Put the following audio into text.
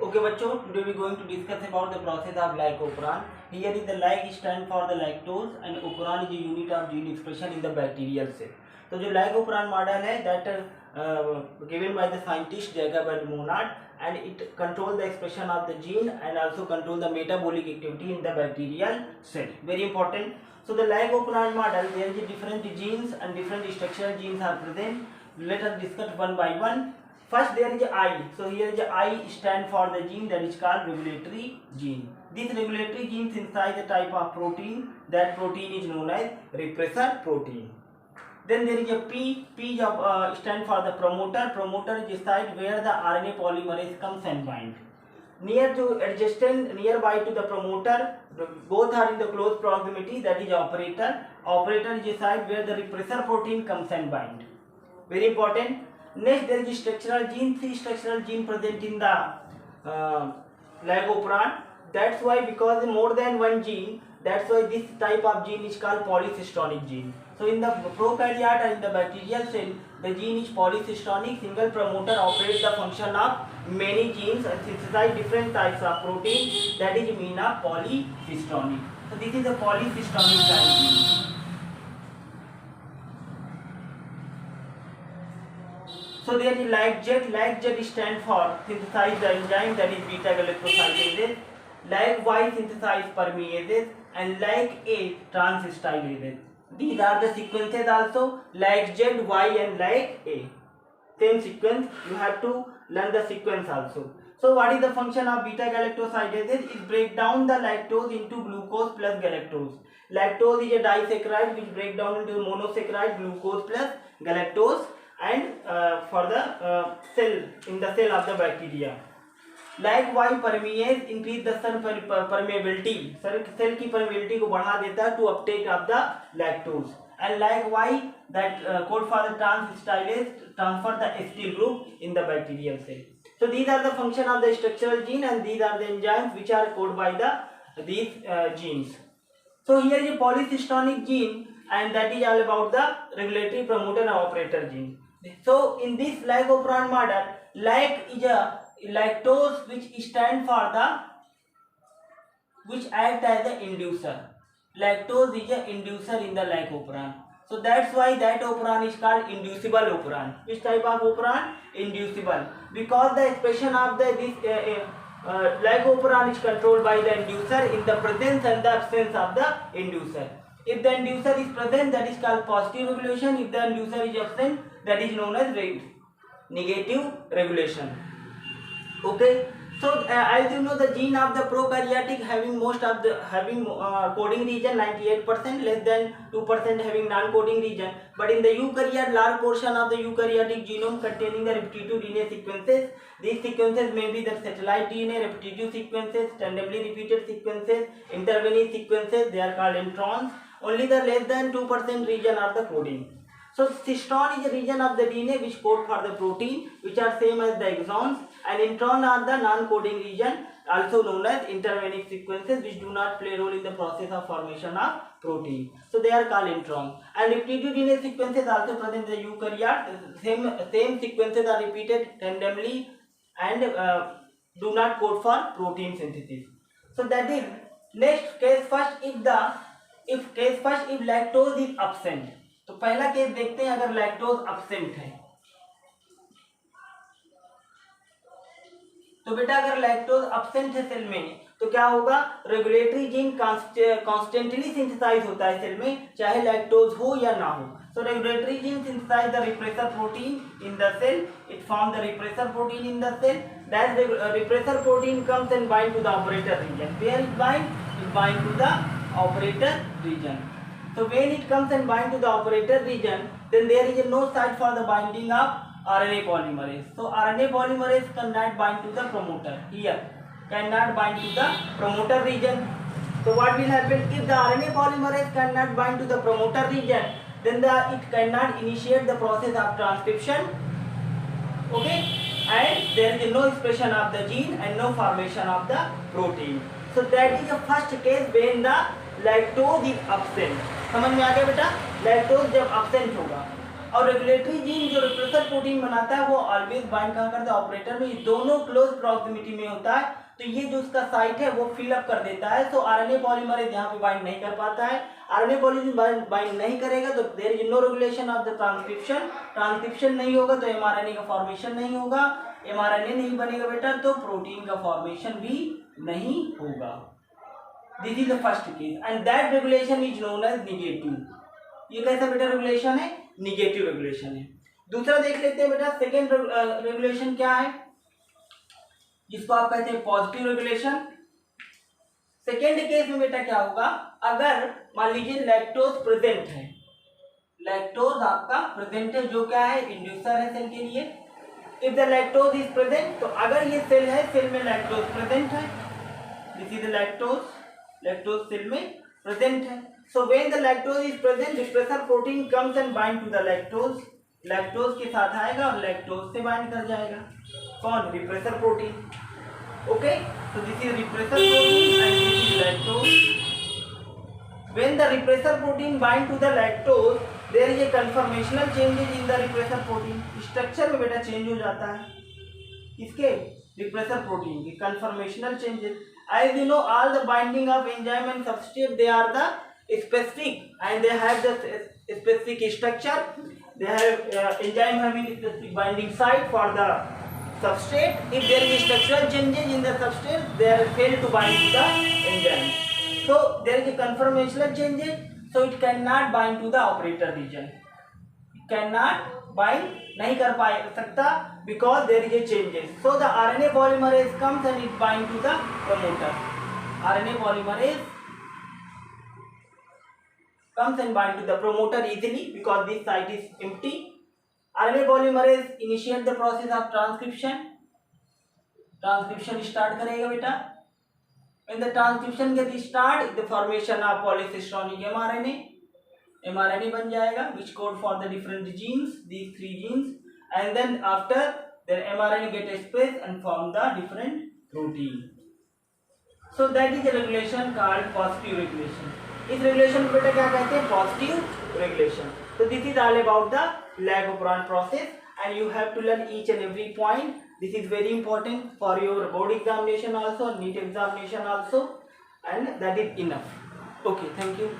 Okay, bachcho, today we are going to discuss about the process of glycoperon. Here is the like stand for the lactose and operon is a unit of gene expression in the bacterial cell. तो जो glycoperon model है that given by the scientist Jacob and Monod, and it control the expression of the gene and also control the metabolic activity in the bacterial cell. Very important. So the glycoperon model, there is different genes and different structural genes are present. Let us discuss one by one. First there is I. So here is I stand for the gene that is called regulatory gene. This regulatory gene synthesize a type of protein. That protein is known as repressor protein. Then there is a P. P stand for the promoter. Promoter is the site where the RNA polymerase comes and bind. Near to adjacent, nearby to the promoter, both are in the close proximity. That is operator. Operator is the site where the repressor protein comes and bind. Very important. Next there is structural gene. 3 structural gene present in the glycoperon. That's why, because more than one gene, that's why this type of gene is called polycystonic gene. So in the prokaryote or in the bacterial cell, the gene is polycystonic. Single promoter operates the function of many genes and synthesize different types of protein. That is mean of polycystonic. So this is the polycystonic gene. So there is LAGZ. LAGZ stands for synthesize the enzyme, that is beta galactosylases. LAG-Y synthesize permeases, and LAG-A transstylases. These are the sequences also, LAGZ, Y and LAG-A. Same sequence, you have to learn the sequence also. So what is the function of beta galactosylases? It break down the lactose into glucose plus galactose. Lactose is a disaccharide which break down into monosaccharide, glucose plus galactose, and for the cell, in the cell of the bacteria. LAG-Y permease increase the cell permeability. Cell की permeability को बढ़ा देता है to uptake of the lactose. And LAG-Y that code for the transstylase transfer the acetyl group in the bacterial cell. So these are the function of the structural gene, and these are the enzymes which are coded by these genes. So here is a polycystonic gene, and that is all about the regulatory, promoter and operator gene. So in this glycoperon model, LAG is a lactose which stand for the, which act as the inducer. Lactose is a inducer in the glycoperon. So that's why that operon is called inducible operon. Which type of operon? Inducible. Because the expression of this glycoperon is controlled by the inducer in the presence and the absence of the inducer. If the inducer is present, that is called positive regulation. If the inducer is absent, that is known as negative regulation. Okay, so as you know, the gene of the prokaryotic having most of the coding region 98%, less than 2% having non-coding region. But in the eukaryote, large portion of the eukaryotic genome containing the repetitive DNA sequences. These sequences may be the satellite DNA, repetitive sequences, randomly repeated sequences, intervening sequences. They are called introns. Only the less than 2% region are the coding. So cystron is a region of the DNA which code for the protein, which are same as the exons, and intron are the non-coding region, also known as intervening sequences, which do not play a role in the process of formation of protein. So they are called introns. And repetitive DNA sequences also present in the eukaryote. Same sequences are repeated randomly and do not code for protein synthesis. So that is next case first. If lactose is absent, तो पहला case देखते हैं अगर lactose absent है तो बेटा अगर lactose absent है सेल में तो क्या होगा, रेगुलेटरी जीन कॉन्स्टेंटली सिंथेसाइज होता है सेल में, चाहे लैक्टोज हो या ना हो. So regulatory gene synthesize the repressor protein in the cell. It forms the repressor protein in the cell. That repressor protein comes and bind to the operator region. Where it bind? It bind to the operator region. So when it comes and bind to the operator region, then there is no site for the binding of RNA polymerase. So RNA polymerase cannot bind to the promoter. Here cannot bind to the promoter region. So what will happen if the RNA polymerase cannot bind to the promoter region? Then it cannot initiate the process of transcription. Okay, and there is no expression of the gene and no formation of the protein. So that is the first case when the lactose is absent. समझ में आ गया बेटा, lactose जब absent होगा. और regulatory gene जो repressor protein बनाता है वो ऑलवेज बाइंड कहाँ करता है, ऑपरेटर में। ये दोनों क्लोज प्रॉक्सिमिटी में होता है, तो ये जो उसका साइट है वो फिल अप कर देता है। तो आरएनए पॉलीमरेज यहाँ पे बाइंड नहीं कर पाता है। आरएनए पॉलीमरेज बाइंड नहीं करेगा तो there is no regulation of the transcription. Transcription नहीं होगा तो एमआरएनए का फॉर्मेशन नहीं होगा। एमआरएनए नहीं बनेगा बेटा तो प्रोटीन का फॉर्मेशन भी नहीं होगा। This is the first case and that regulation is known as negative. ये कैसा बेटा रेगुलेशन है, निगेटिव रेगुलेशन है। दूसरा देख लेते हैं बेटा, सेकेंड रेगुलेशन क्या है, जिसको आप कहते हैं पॉजिटिव रेगुलेशन। सेकेंड केस में बेटा क्या होगा, अगर मान लीजिए लैक्टोज प्रेजेंट है, लैक्टोज आपका प्रेजेंट है, जो क्या है इंड्यूसर है सेल के लिए। If the lactose is present, तो अगर ये सेल है, सेल में लैक्टोज प्रेजेंट है, this is the lactose, lactose cell में प्रेजेंट है। So when the lactose is present, repressor protein comes and bind to the lactose, lactose के साथ आएगा और लैक्टोज से बाइंड कर जाएगा। कौन, repressor protein. Okay, so this is repressor protein and this is lactose. When the repressor protein bind to the lactose, there is a conformational changes in the repressor protein. Structure में बेटा change हो जाता है इसके repressor protein की conformational changes. As you know, all the binding of enzyme and substrate, they are the specific and they have the specific structure. They have enzyme having specific binding site for the substrate. If there is structural changes in the substrate, they are failed to bind to the enzyme. So there is a conformational changes, so it cannot bind to the operator region. It cannot bind, नहीं कर पा सकता because there is a changes. So the RNA polymerase comes and it bind to the promoter. RNA polymerase comes and bind to the promoter easily because this site is empty. RNA polymerase initiate the process of transcription. Transcription start करेगा बेटा. When the transcription get start, the formation of polycystonic mRNA. mRNA बन जाएगा which code for the different genes, these 3 genes, and then after the mRNA get expressed and form the different protein. So that is a regulation called positive regulation. इस regulation को बेटा क्या कहते हैं, positive regulation. So this is all about the Lagobrand process and you have to learn each and every point. This is very important for your board examination also, NEET examination also, and that is enough. Okay, thank you.